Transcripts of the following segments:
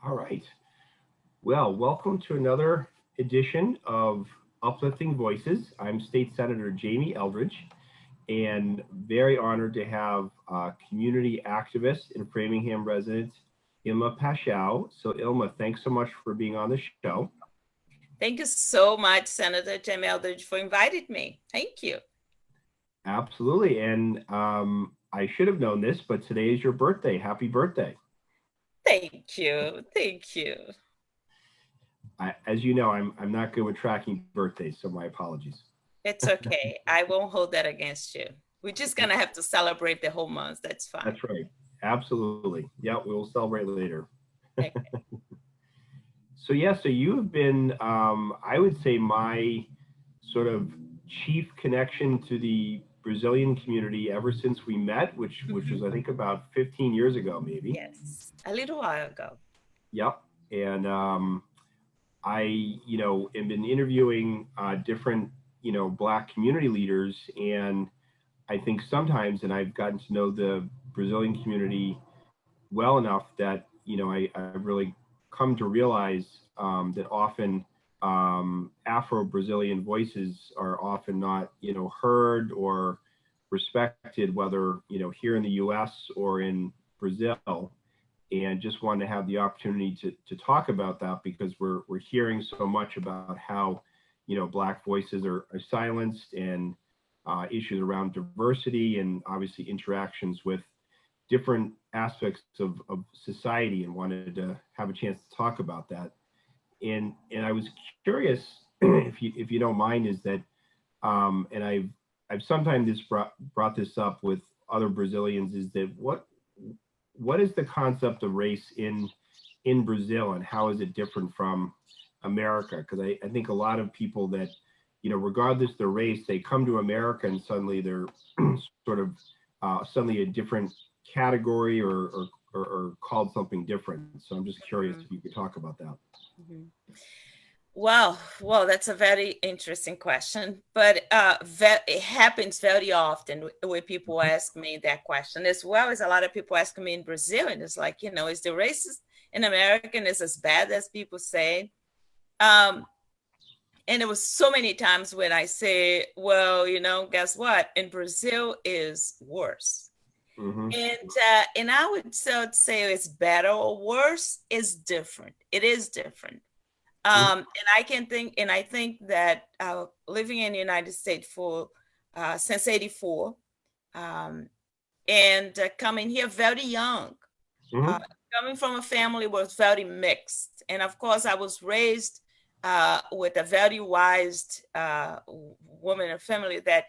All right. Well, welcome to another edition of Uplifting Voices. I'm State Senator Jamie Eldridge, and very honored to have community activist and Framingham resident Ilma Paixão. So, Ilma, thanks so much for being on the show. Thank you so much, Senator Jamie Eldridge, for inviting me. Thank you. Absolutely. And I should have known this, but today is your birthday. Happy birthday. Thank you. Thank you. As you know, I'm not good with tracking birthdays, so my apologies. It's okay. I won't hold that against you. We're just going to have to celebrate the whole month. That's fine. That's right. Absolutely. Yeah, we will celebrate later. Okay. So you have been, I would say, my sort of chief connection to the Brazilian community ever since we met, which was I think about 15 years ago, maybe. Yes, a little while ago. Yep. And I, have been interviewing different, Black community leaders, and I think sometimes, and I've gotten to know the Brazilian community well enough that I've really come to realize that often Afro-Brazilian voices are often not heard or respected, whether here in the U.S. or in Brazil. And just wanted to have the opportunity to talk about that because we're hearing so much about how Black voices are silenced, and issues around diversity and obviously interactions with different aspects of society, and wanted to have a chance to talk about that. And I was curious, if you don't mind, is that and I've sometimes brought this up with other Brazilians, is that what is the concept of race in Brazil, and how is it different from America? Because I think a lot of people that regardless of their race, they come to America and suddenly they're sort of suddenly a different category or called something different. So I'm just curious if you could talk about that. Mhm. Well, that's a very interesting question, but it happens very often when people ask me that question, as well as a lot of people asking me in Brazil, and it's like, is the racist in American is as bad as people say? Um, and it was so many times when I say, well, guess what? In Brazil is worse. Mm-hmm. And I would say it's better or worse. Is different. It is different. And I think that living in the United States for since '84, um, and coming here very young, uh, Mm-hmm. coming from a family was very mixed, and of course I was raised with a very wise woman and family that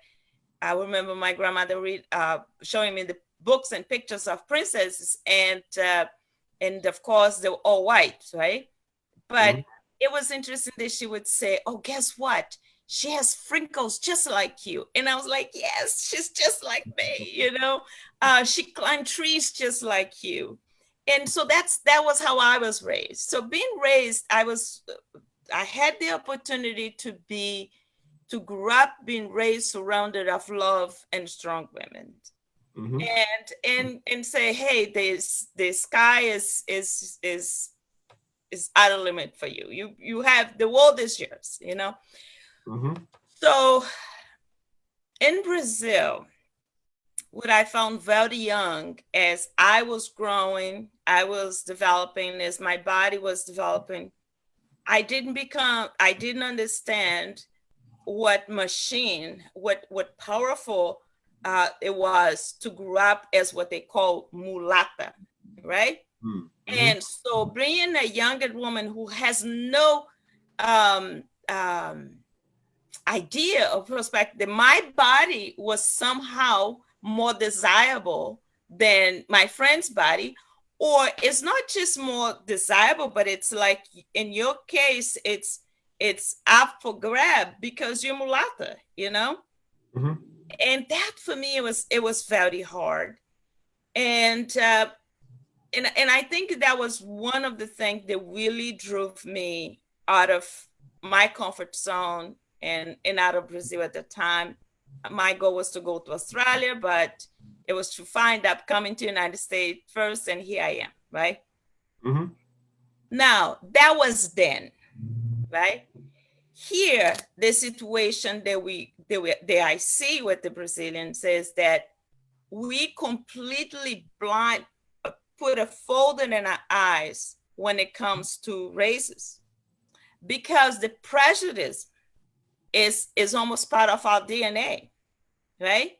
I remember my grandmother showing me the books and pictures of princesses, and of course they were all white, right? But Mm-hmm. it was interesting that she would say, "Oh, guess what? She has wrinkles just like you." And I was like, "Yes, she's just like me." She climbed trees just like you. And so that was how I was raised. So being raised, I had the opportunity to grow up being raised surrounded of love and strong women, Mm-hmm. and say, hey, the sky is out of limit for you. You have the world is yours. Mm-hmm. So in Brazil, what I found very young as I was growing, I was developing, as my body was developing, I didn't understand what powerful it was to grow up as what they call mulata, right? Mm-hmm. And so bringing a younger woman who has no um, um, idea of perspective, my body was somehow more desirable than my friend's body, or it's not just more desirable, but it's like in your case, it's up for grab because you're mulata. Mm-hmm. And that for me it was very hard, and I think that was one of the things that really drove me out of my comfort zone and out of Brazil at the time. My goal was to go to Australia, but it was to find up coming to the United States first, and here I am, right? Mm-hmm. Now, that was then, right? Here, the situation that I see with the Brazilians is that we completely put a fold in our eyes when it comes to races, because the prejudice is almost part of our DNA, right?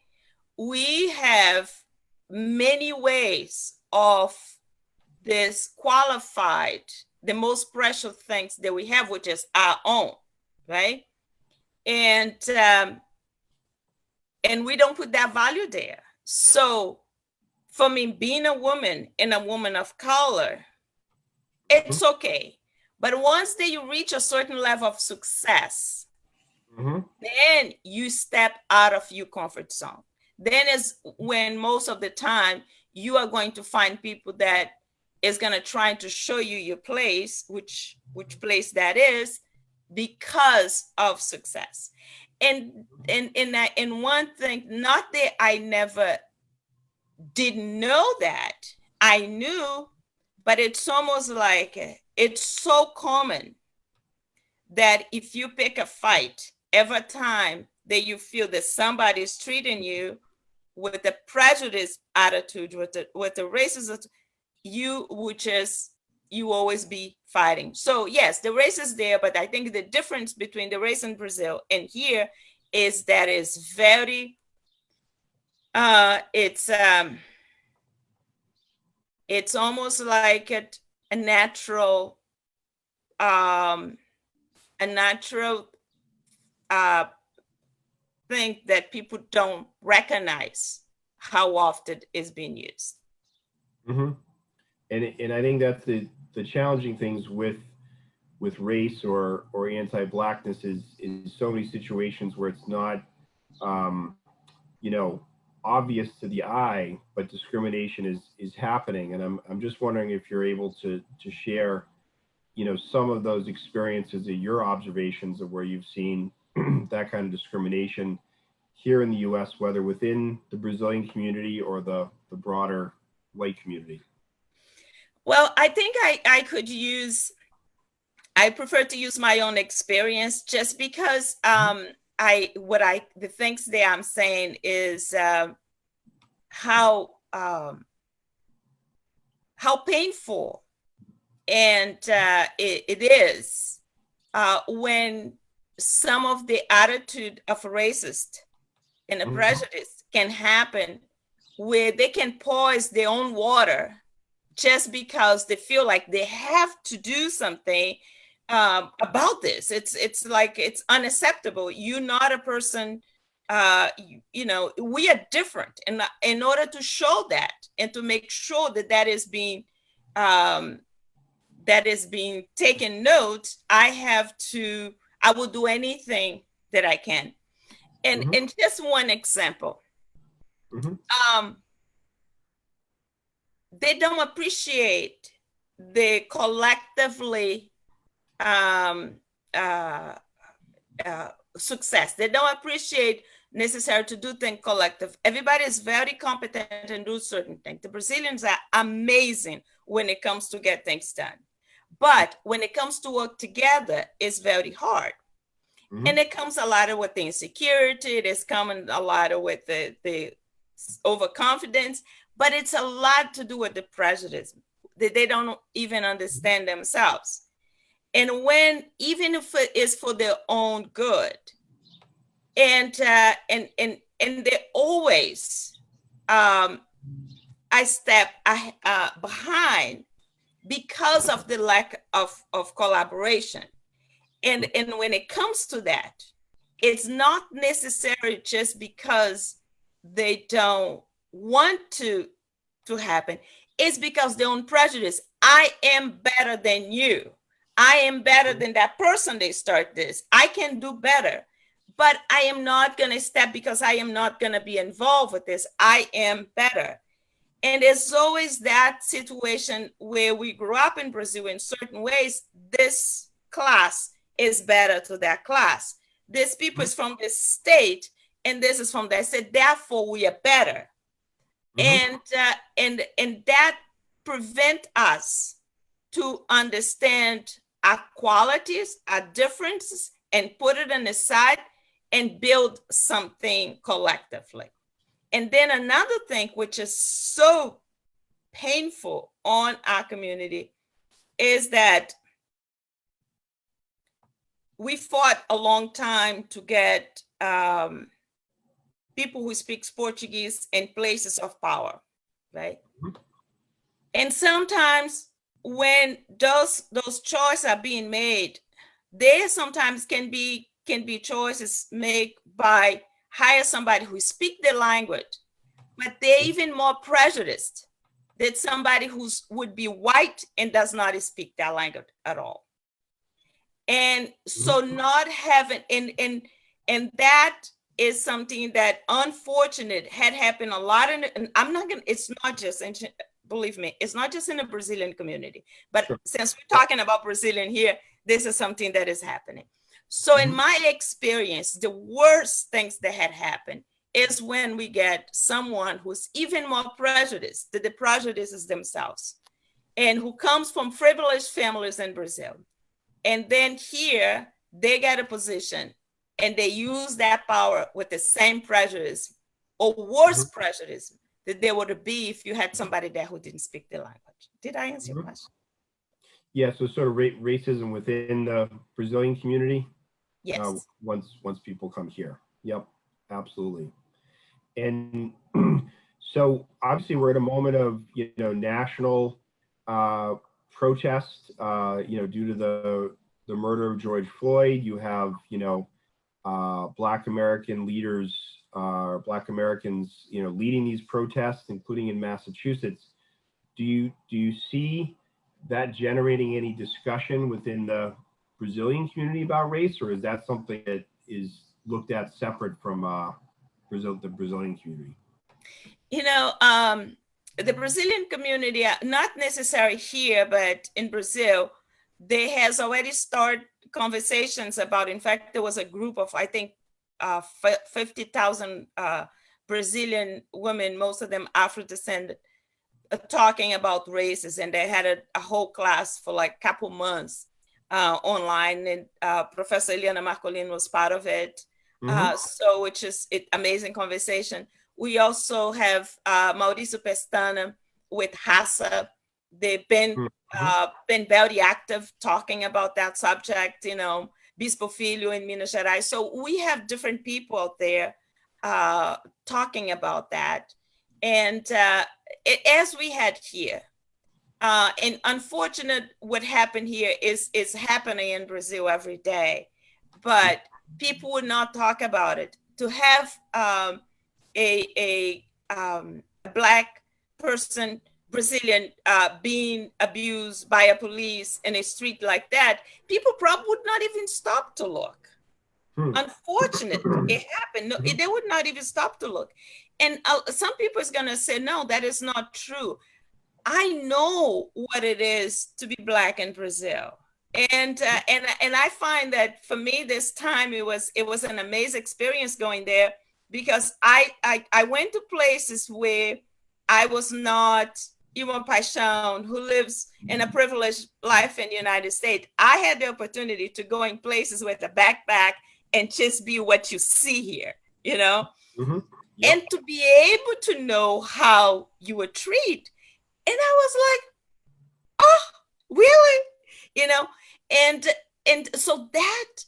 We have many ways of disqualified the most precious things that we have, which is our own, right? And we don't put that value there. So for me, being a woman and a woman of color, it's okay. But once that you reach a certain level of success, then you step out of your comfort zone. Then is when most of the time you are going to find people that is going to try to show you your place, which place that is, because of success. And one thing, not that I never didn't know that, I knew, but it's almost like it's so common that if you pick a fight, every time that you feel that somebody is treating you with a prejudice attitude, with the racist, you always be fighting. So yes, the race is there, but I think the difference between the race in Brazil and here is that it's very it's almost like a natural thing that people don't recognize how often it's being used. And I think that's the challenging things with race or anti-blackness is so many situations where it's not obvious to the eye, but discrimination is happening. And I'm just wondering if you're able to share some of those experiences of your observations of where you've seen that kind of discrimination here in the US, whether within the Brazilian community or the broader white community. Well, I think I prefer to use my own experience, just because the things that I'm saying is how painful and it is when some of the attitude of a racist and a prejudice can happen, where they can poison their own water just because they feel like they have to do something about this. It's like it's unacceptable. You're not a person. We are different, and in order to show that and to make sure that is being taken note, I will do anything that I can. And just one example. They don't appreciate the collectively success. They don't appreciate necessary to do things collective. Everybody is very competent and do certain things. The Brazilians are amazing when it comes to get things done. But when it comes to work together, it's very hard. And it comes a lot with the insecurity. It's coming a lot with the overconfidence, but it's a lot to do with the prejudice that they don't even understand themselves. And even if it is for their own good, and they always I step behind because of the lack of collaboration. And when it comes to that, it's not necessary just because they don't want to happen. It's because their own prejudice. I am better than you. I am better than that person they start this. I can do better. But I am not going to step because I am not going to be involved with this. I am better. And there's always that situation where we grew up in Brazil in certain ways. This class is better to that class. This people is from this state and this is from that state. Therefore, we are better. And that prevent us to understand our qualities, our differences, and put it on the side and build something collectively. And then another thing, which is so painful on our community, is that we fought a long time to get people who speak Portuguese in places of power, right? Mm-hmm. And sometimes when those choices are being made, there sometimes can be choices made by hire somebody who speak the language, but they're even more prejudiced than somebody who would be white and does not speak that language at all. And so not having, and that is something that unfortunate had happened a lot in, and I'm not gonna, it's not just, believe me, it's not just in the Brazilian community, but sure. Since we're talking about Brazilian here, this is something that is happening. So in my experience, the worst things that had happened is when we get someone who's even more prejudiced, the prejudices themselves, and who comes from privileged families in Brazil. And then here they get a position and they use that power with the same prejudice or worse prejudice that there would be if you had somebody there who didn't speak the language. Did I answer your question? Yeah, so sort of racism within the Brazilian community. Yes. Once people come here. Yep, absolutely. And so obviously we're at a moment of, national protest, due to the murder of George Floyd. You have, Black American leaders, Black Americans, leading these protests, including in Massachusetts. Do you see that generating any discussion within the Brazilian community about race, or is that something that is looked at separate from the Brazilian community? The Brazilian community, not necessarily here, but in Brazil, they has already started conversations about, in fact, there was a group of, I think, 50,000 Brazilian women, most of them Afro-descendant, talking about races, and they had a whole class for like a couple months online, and Professor Eliana Marcolino was part of it. So which is amazing conversation. We also have Mauricio Pestana with Raça. They've been very active talking about that subject, Bispo Filho in Minas Gerais. So we have different people out there talking about that. And as we had here, and unfortunate what happened here is happening in Brazil every day, but people would not talk about it. To have a Black person, Brazilian, being abused by a police in a street like that, people probably would not even stop to look. Unfortunately, it happened. No, they would not even stop to look. And some people is going to say, no, that is not true. I know what it is to be Black in Brazil. And I find that for me this time it was an amazing experience going there, because I went to places where I was not Ilma Paixão, who lives in a privileged life in the United States. I had the opportunity to go in places with a backpack and just be what you see here, Yep. And to be able to know how you were treated. And I was like, oh, really? And so that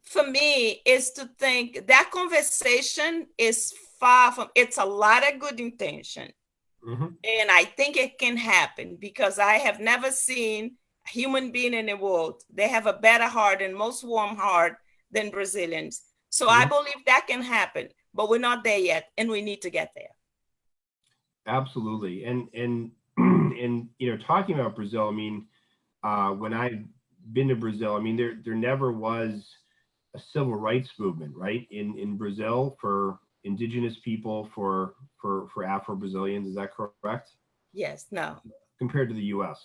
for me is to think that conversation is far from, it's a lot of good intention. And I think it can happen, because I have never seen a human being in the world. They have a better heart and most warm heart than Brazilians. So I believe that can happen, but we're not there yet, and we need to get there. Absolutely. And talking about Brazil, I mean, when I've been to Brazil, I mean, there never was a civil rights movement, right, in Brazil for indigenous people, for Afro-Brazilians. Is that correct? Yes. No. Compared to the U.S.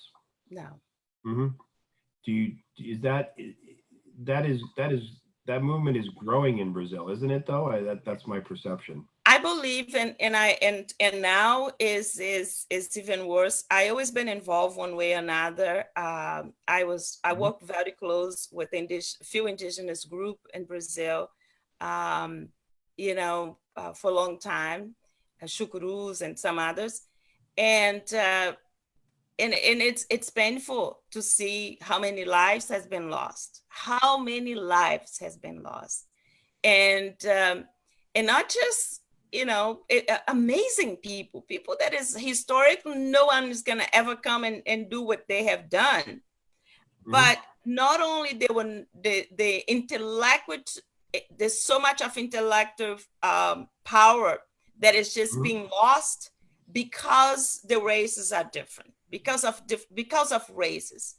No. Is that is that movement is growing in Brazil, isn't it? Though that's my perception. I believe, and now is even worse. I always been involved one way or another. I Mhm. worked very close with few indigenous group in Brazil, um, for a long time, Chucurus and some others, and it's painful to see how many lives has been lost. How many lives has been lost, and not just amazing people that is historic. No one is going to ever come and do what they have done. Mhm. But not only they were the intellect, which there's so much of intellectual power that is just Mhm. being lost because the races are different, because of races.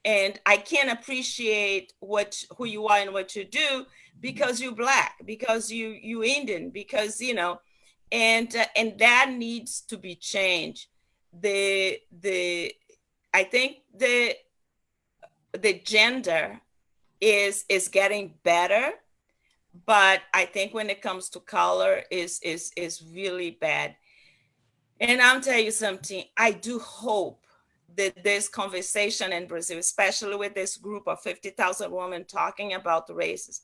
And I can't appreciate who you are and what you do because you're black, because you Indian, because and that needs to be changed. The I think the gender is getting better, but I think when it comes to color is really bad. And I'll tell you something, I do hope that this conversation in Brazil, especially with this group of 50,000 women talking about races,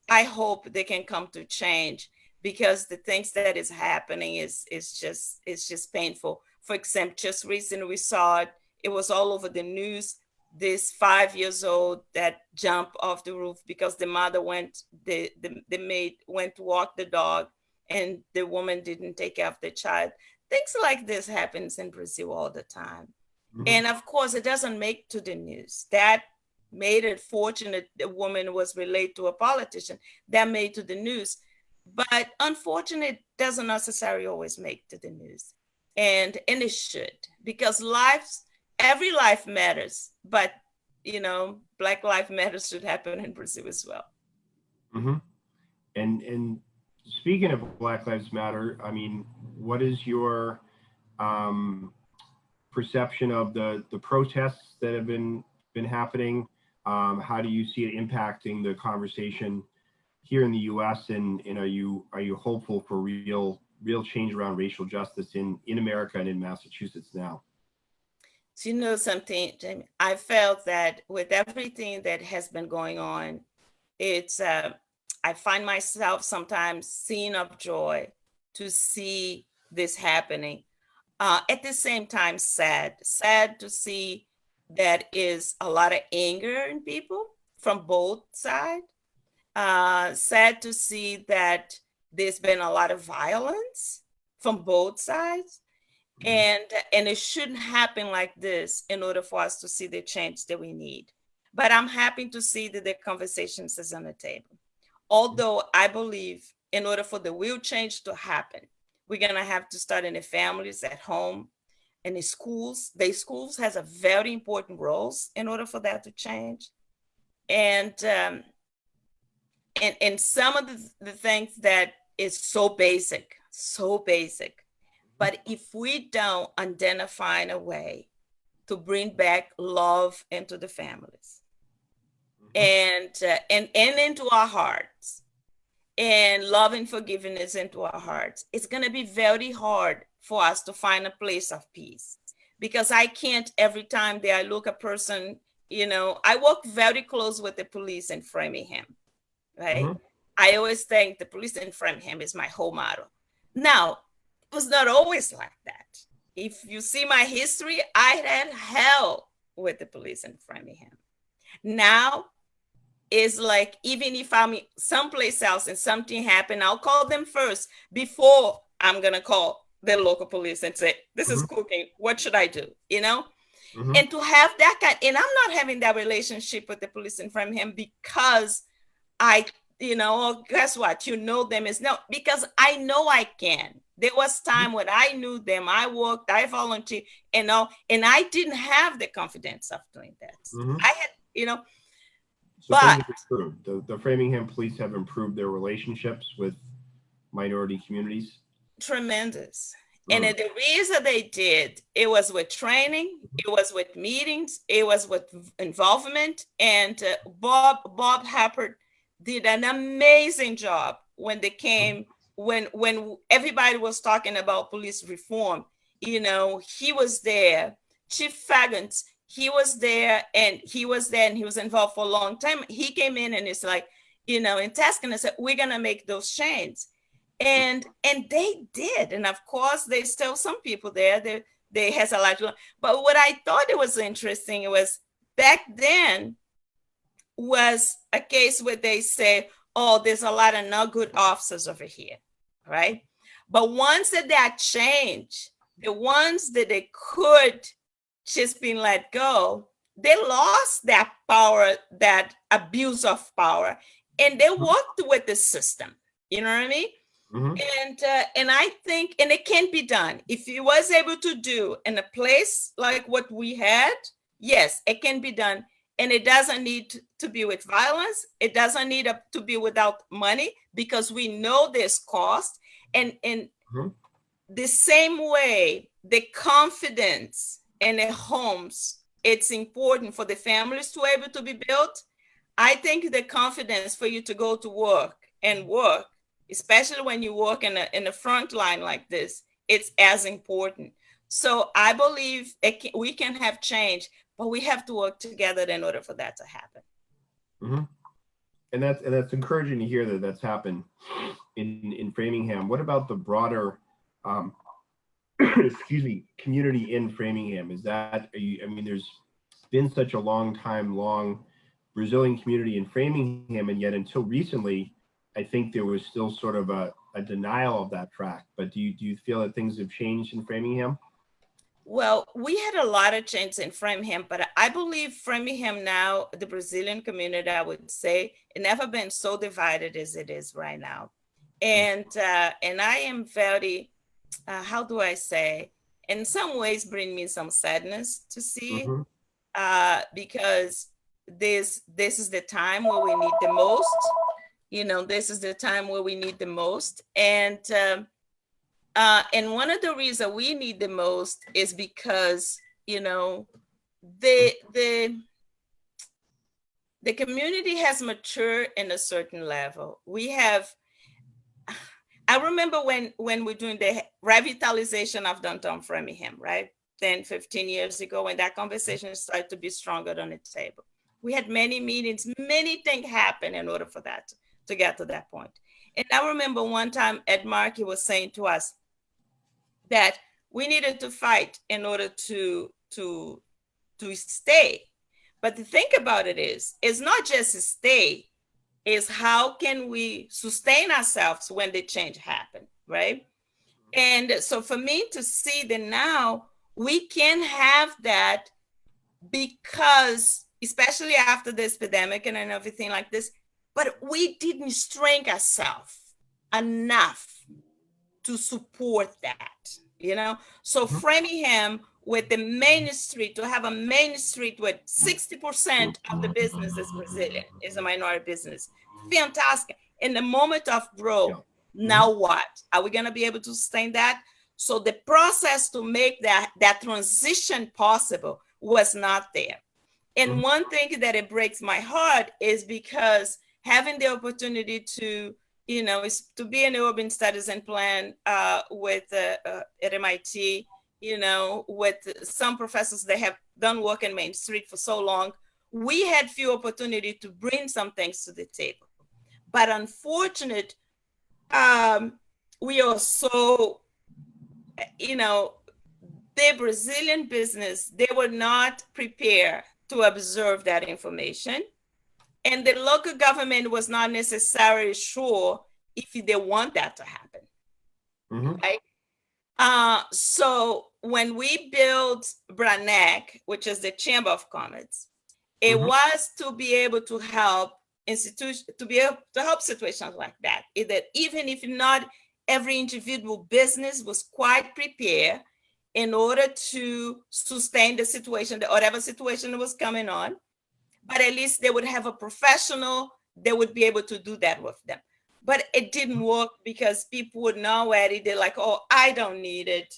I hope they can come to change, because the things that is happening is just painful. For example, just recently we saw it, it was all over the news, this 5 years old that jumped off the roof because the mother went, the maid went to walk the dog, and the woman didn't take care of the child. Things like this happens in Brazil all the time. Mhm. And of course, it doesn't make to the news. That made it fortunate the woman was related to a politician. That made to the news. But unfortunately, it doesn't necessarily always make to the news. And it should, because every life matters. But Black Lives Matter should happen in Brazil as well. Mhm. And speaking of Black Lives Matter, I mean, what is your um, perception of the protests that have been happening? How do you see it impacting the conversation here in the U.S. and are you hopeful for real change around racial justice in America and in Massachusetts now? So you know something, Jamie? I felt that with everything that has been going on, it's I find myself sometimes seeing of joy to see this happening. At the same time, sad to see that is a lot of anger in people from both sides. Sad to see that there's been a lot of violence from both sides, Mhm. and it shouldn't happen like this in order for us to see the change that we need. But I'm happy to see that the conversations is on the table. Although I believe in order for the real change to happen, we're gonna have to start in the families, at home, in the schools. The schools has a very important roles in order for that to change. And um, and and some of the things that is so basic, but if we don't identify a way to bring back love into the families, Mhm. and into our hearts, and love and forgiveness into our hearts, it's going to be very hard for us to find a place of peace. Because I can't, every time that I look a person, I work very close with the police in Framingham, right? Mhm. I always think the police in Framingham is my whole model. Now, it was not always like that. If you see my history, I had hell with the police in Framingham. Now, is like, even if I'm someplace else and something happened, I'll call them first before I'm gonna call the local police and say, "This is Mhm. cooking. What should I do?" Mhm. And to have that kind, and I'm not having that relationship with the police in Framingham because I, guess what? Them is no, because I know I can. There was time when I knew them, I worked, I volunteered, and I didn't have the confidence of doing that. Mhm. I had, So things but have improved. The Framingham police have improved their relationships with minority communities. tremendous. And Mm. the reason they did, it was with training, it was with meetings, it was with involvement. And Bob Happert did an amazing job when they came, when everybody was talking about police reform. You know, he was there. Chief Fagans, he was there, and he was involved for a long time. He came in and it's like, you know, in tasking and said, we're gonna make those changes. And they did. And of course, there's still some people there. They has a lot to learn. But what I thought it was interesting, it was back then was a case where they say, oh, there's a lot of not good officers over here, right? But once that changed, the ones that they could just be let go, they lost that power, that abuse of power, and they worked with the system. You know what I mean? And I think, and it can be done. If he was able to do in a place like what we had, yes, it can be done. And it doesn't need to be with violence. It doesn't need to be without money, because we know there's cost. And the same way, the confidence in the homes, it's important for the families to be able to be built. I think the confidence for you to go to work and work, especially when you work in the front line like this, it's as important. So I believe we can have change, but we have to work together in order for that to happen. And that's encouraging to hear that that's happened in Framingham. What about the broader, excuse me, community in Framingham? Is that, I mean, there's been such a long Brazilian community in Framingham, and yet until recently, I think there was still sort of a denial of that fact. But do you feel that things have changed in Framingham? Well, we had a lot of change in Framingham, but I believe Framingham now, the Brazilian community, I would say, it never been so divided as it is right now. And I am very, how do I say, in some ways bring me some sadness to see, because this is the time where we need the most. You know, this is the time where we need the most. And one of the reasons we need the most is because, you know, the community has matured in a certain level. I remember when we're doing the revitalization of downtown Framingham, right? 10, 15 years ago, when that conversation started to be stronger on the table. We had many meetings, many things happened in order for that to get to that point. And I remember one time Ed Markey was saying to us that we needed to fight in order to stay. But the thing about it is, it's not just to stay, is how can we sustain ourselves when the change happen, right? And so for me to see that now we can have that, because especially after this pandemic and everything like this, but we didn't strengthen ourselves enough to support that, you know? So Framingham, with the main street, to have a main street with 60% of the business is Brazilian, is a minority business. Fantastic. In the moment of growth, now what? Are we gonna be able to sustain that? So the process to make that transition possible was not there. And one thing that it breaks my heart is because having the opportunity to, you know, is to be in the urban studies and plan with at MIT, you know, with some professors that have done work in Main Street for so long, we had few opportunity to bring some things to the table. But unfortunately, we are so, you know, the Brazilian business, they were not prepared to observe that information. And the local government was not necessarily sure if they want that to happen, right? So when we built BRANEC, which is the Chamber of Commerce, it was to be able to help institutions, to be able to help situations like that. That even if not every individual business was quite prepared in order to sustain the situation, whatever situation was coming on, but at least they would have a professional, they would be able to do that with them. But it didn't work because people were not ready. They're like, oh, I don't need it,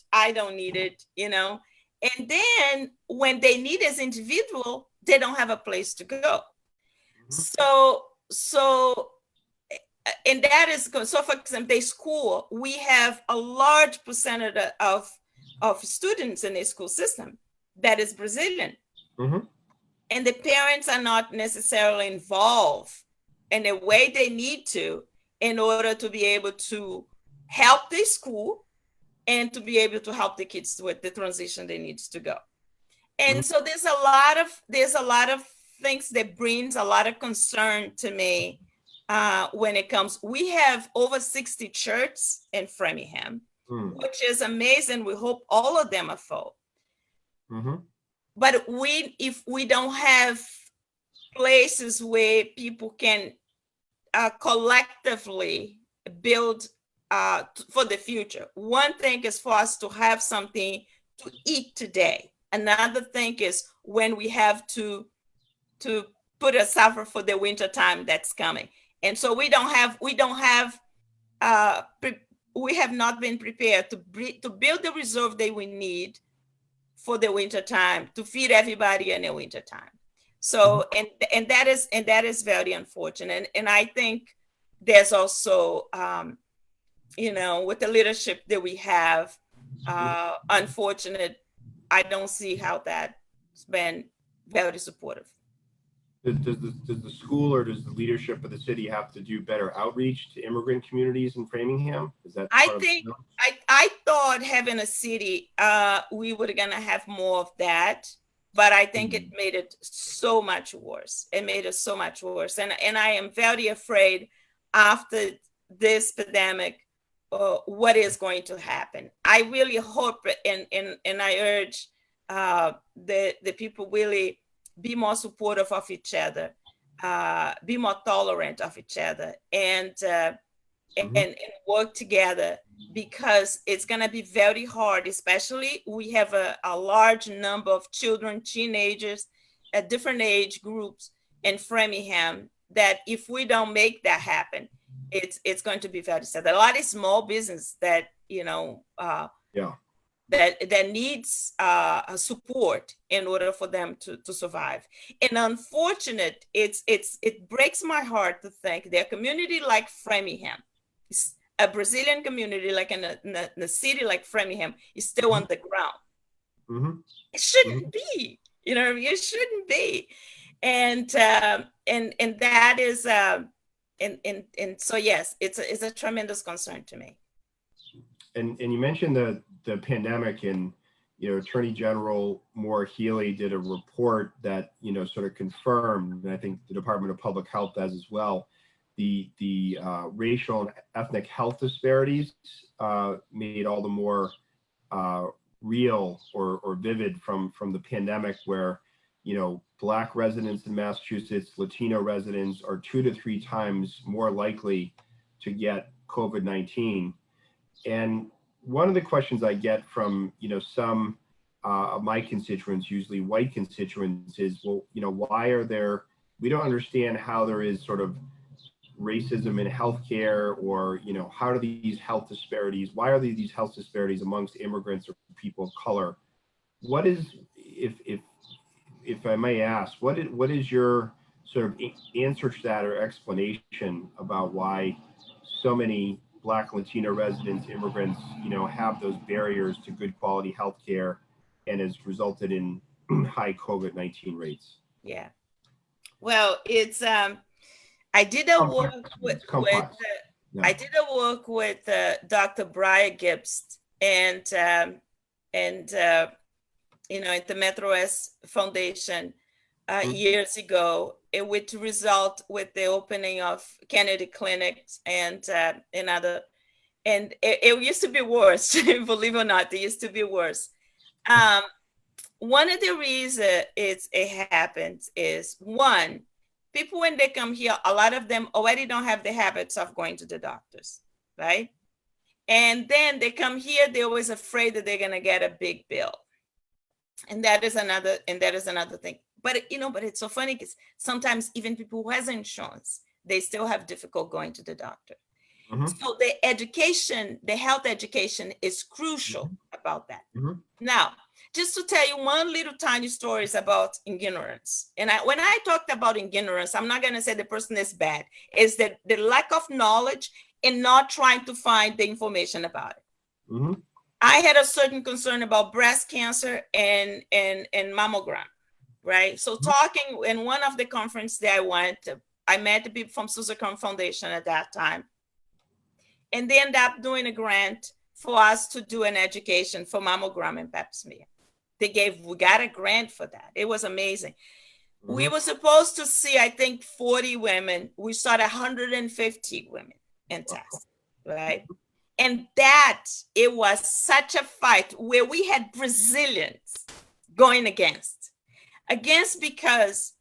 you know? And then when they need as individual, they don't have a place to go. So and that is good. So for example, the school, we have a large percentage of students in the school system that is Brazilian. Mm-hmm. And the parents are not necessarily involved in the way they need to in order to be able to help the school and to be able to help the kids with the transition they need to go. And Mm-hmm. so there's a lot of things that brings a lot of concern to me when it comes. We have over 60 churches in Framingham, which is amazing. We hope all of them are full. Mm-hmm. But if we don't have places where people can collectively build for the future. One thing is for us to have something to eat today. Another thing is when we have to put a suffer for the winter time that's coming. And so we have not been prepared to build the reserve that we need for the winter time to feed everybody in the winter time. So and that is very unfortunate. And I think there's also with the leadership that we have, unfortunate. I don't see how that's been very supportive. Does the school or does the leadership of the city have to do better outreach to immigrant communities in Framingham? Is that I think I thought having a city, we were gonna have more of that, but I think it made it so much worse. It made it so much worse, and I am very afraid after this pandemic, what is going to happen. I really hope and I urge the people really be more supportive of each other, be more tolerant of each other, and work together, because it's going to be very hard. Especially we have a large number of children, teenagers at different age groups in Framingham, that if we don't make that happen, it's going to be very sad. A lot of small business that that needs support in order for them to survive. And unfortunate, it breaks my heart to think that a community like Framingham, a Brazilian community like in a city like Framingham, is still on the ground. Mm-hmm. It shouldn't be, it shouldn't be. And that is and so yes, it's a tremendous concern to me. And you mentioned the pandemic, and Attorney General Maura Healey did a report that sort of confirmed, and I think the Department of Public Health does as well, the racial and ethnic health disparities made all the more real or vivid from the pandemic, where Black residents in Massachusetts, Latino residents are 2 to 3 times more likely to get COVID-19. And one of the questions I get from some of my constituents, usually white constituents, is, well, why are there? We don't understand how there is sort of racism in healthcare, or how do these health disparities? Why are these health disparities amongst immigrants or people of color? What is, if I may ask, what is your sort of answer to that, or explanation about why so many Black, Latino residents, immigrants, have those barriers to good quality healthcare, and has resulted in high COVID-19 rates? Yeah. Well, it's I did a work with Dr. Brian Gibbs and at the Metro West Foundation years ago, which result with the opening of Kennedy clinics and other, and it used to be worse. Believe it or not, it used to be worse. One of the reasons it happens is, one, people when they come here, a lot of them already don't have the habits of going to the doctors, right? And then they come here, they're always afraid that they're gonna get a big bill. And that is another thing. But but it's so funny because sometimes even people who has insurance, they still have difficult going to the doctor. Mm-hmm. So the health education is crucial about that. Mm-hmm. Now, just to tell you one little tiny stories about ignorance. And when I talked about ignorance, I'm not going to say the person is bad. It's the lack of knowledge and not trying to find the information about it. Mm-hmm. I had a certain concern about breast cancer and mammogram, right? So talking in one of the conferences that I went, I met the people from Susan Kern Foundation at that time. And they ended up doing a grant for us to do an education for mammogram and pap smear. We got a grant for that. It was amazing. Mm-hmm. We were supposed to see, I think, 40 women. We saw 150 women in tests, right? And it was such a fight where we had Brazilians going against because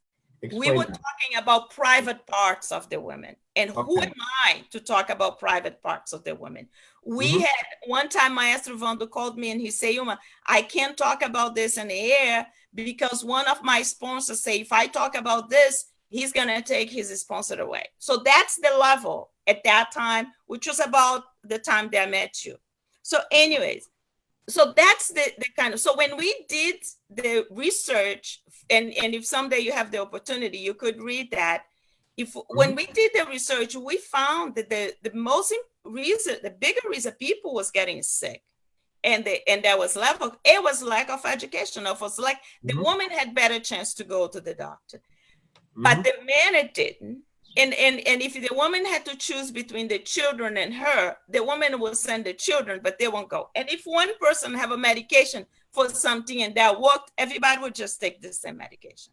we were talking about private parts of the women. And who am I to talk about private parts of the women? We had one time, Maestro Vando called me and he said, Ilma, I can't talk about this in the air because one of my sponsors say, if I talk about this, he's going to take his sponsor away. So that's the level at that time, which was about the time that I met you. So anyways, so that's the kind of, so when we did the research, and if someday you have the opportunity, you could read that. When we did the research, we found that the bigger reason people was getting sick, and that was lack of education. It was like the woman had better chance to go to the doctor, but the man it didn't. And if the woman had to choose between the children and her, the woman will send the children, but they won't go. And if one person have a medication for something and that worked, everybody would just take the same medication.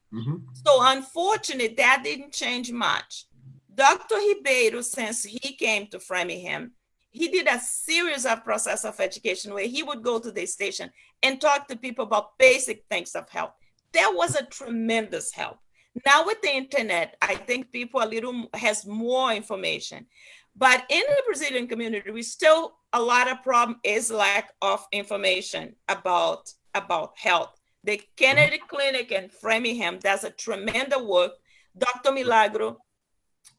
So unfortunately, that didn't change much. Dr. Ribeiro, since he came to Framingham, he did a series of process of education where he would go to the station and talk to people about basic things of health. That was a tremendous help. Now with the internet, I think people has more information, but in the Brazilian community, we still, a lot of problem is lack of information about health. The Kennedy Clinic in Framingham does a tremendous work. Dr. Milagro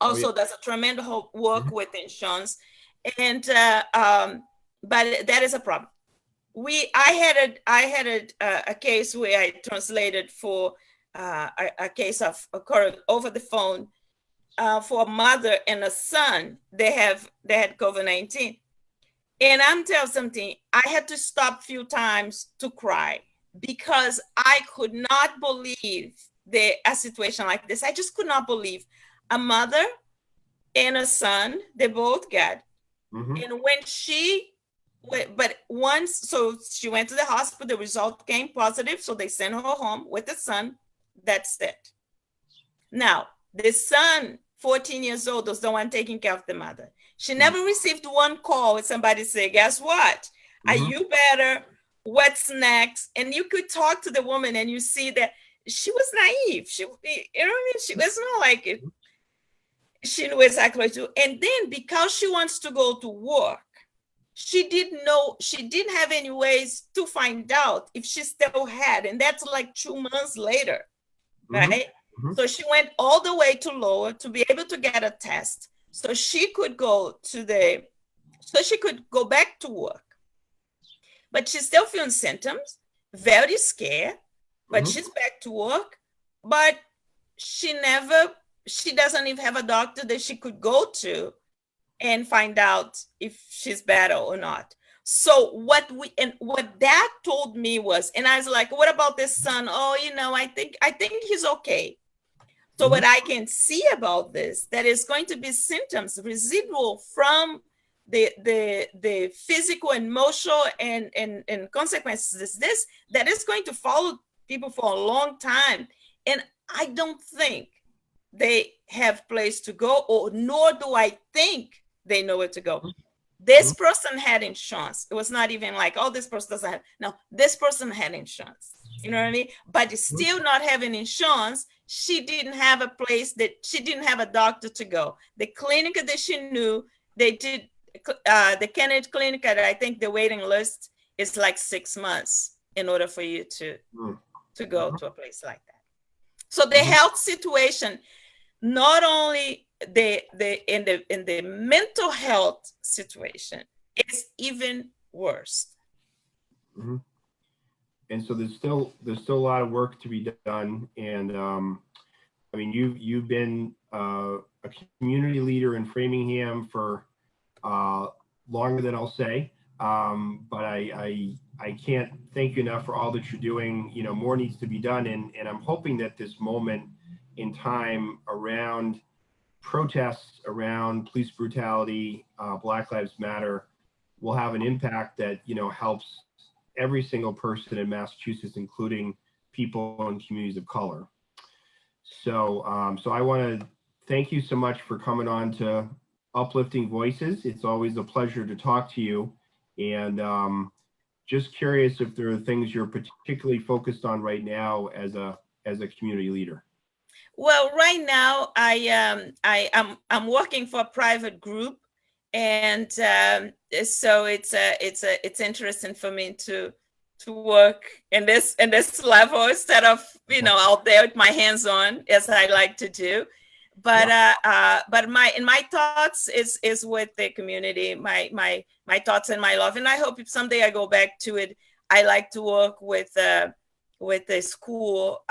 also does a tremendous work with insurance, and but that is a problem. I had a case where I translated for a case occurred over the phone for a mother and a son. They had COVID-19, and I'm telling you something. I had to stop a few times to cry because I could not believe a situation like this. I just could not believe a mother and a son. They both got, and so she went to the hospital. The result came positive, so they sent her home with the son. That's it. Now, the son, 14 years old, was the one taking care of the mother. She never received one call with somebody say, guess what? Are you better? What's next? And you could talk to the woman and you see that she was naive. She, you know what I mean? She was not like it. She knew exactly what to do. And then because she wants to go to work, she didn't have any ways to find out if she still had. And that's like 2 months later. Right? So she went all the way to Lower to be able to get a test. So she could go back to work. But she's still feeling symptoms, very scared, but she's back to work. But she doesn't even have a doctor that she could go to and find out if she's better or not. So what that told me was, and I was like, what about this son? Oh, I think he's okay. So what I can see about this, that is going to be symptoms residual from the physical and emotional and consequences that is going to follow people for a long time. And I don't think they have place to go, or nor do I think they know where to go. This person had insurance. It was not even like, oh, this person doesn't have. No, this person had insurance. You know what I mean? But still not having insurance, she didn't have a place she didn't have a doctor to go. The clinic that she knew, they did the Kennedy Clinic, I think the waiting list is like 6 months in order for you to go to a place like that. So the health situation, not only in the mental health situation, is even worse. so there's still a lot of work to be done. And I mean, you've been a community leader in Framingham for longer than I'll say. But I can't thank you enough for all that you're doing. You know, more needs to be done, and I'm hoping that this moment in time around protests around police brutality, Black Lives Matter, will have an impact that, you know, helps every single person in Massachusetts, including people in communities of color. So, so I want to thank you so much for coming on to Uplifting Voices. It's always a pleasure to talk to you. And just curious if there are things you're particularly focused on right now as a community leader. Well, right now I'm working for a private group, and so it's interesting for me to work in this level instead of, you know, out there with my hands on, as I like to do. But but my thoughts is with the community, my thoughts and my love, and I hope if someday I go back to it, I like to work with the school,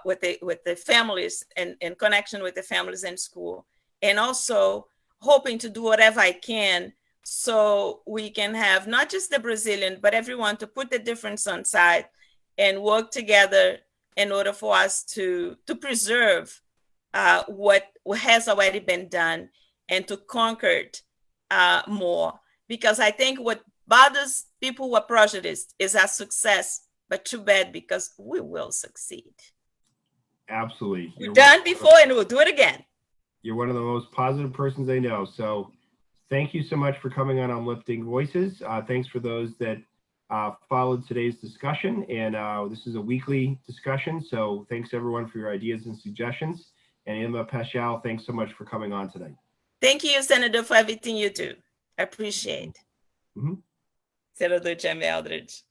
with the families, and in connection with the families and school, and also hoping to do whatever I can so we can have not just the Brazilian, but everyone to put the difference on side and work together in order for us to preserve what has already been done and to conquer it more. Because I think what bothers people who are prejudiced is our success, but too bad, because we will succeed. Absolutely. We've done before and we'll do it again. You're one of the most positive persons I know. So thank you so much for coming on Uplifting Voices. Thanks for those that followed today's discussion. And this is a weekly discussion. So thanks everyone for your ideas and suggestions. And Ilma Paixão, thanks so much for coming on tonight. Thank you, Senator, for everything you do. I appreciate. Mm-hmm. Senator Jamie Aldridge.